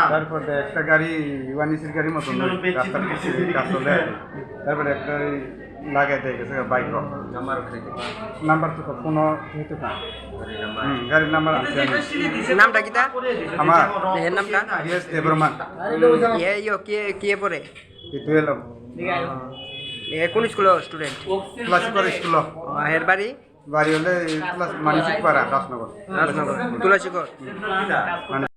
তারপরে একটা গাড়ি ওয়ানিসির গাড়ির মতন রাস্তার কাছে কাজ চলে আর কি। তারপরে একটা লাগাই দিয়ে গেছে বাইক নাম্বার তো ফোন হইতে না গাড়ির নাম্বার আছে নামটা কি তা আমার এর নামটা ইয়েস দেবরমান কে পড়ে itu এলাম কোন স্কুল স্টুডেন্ট ক্লাস করে স্কুল এর বাড়ি বাড়ি হলে ক্লাস মানসিক পাড়া রাজনগর তুলাসীগড় মানে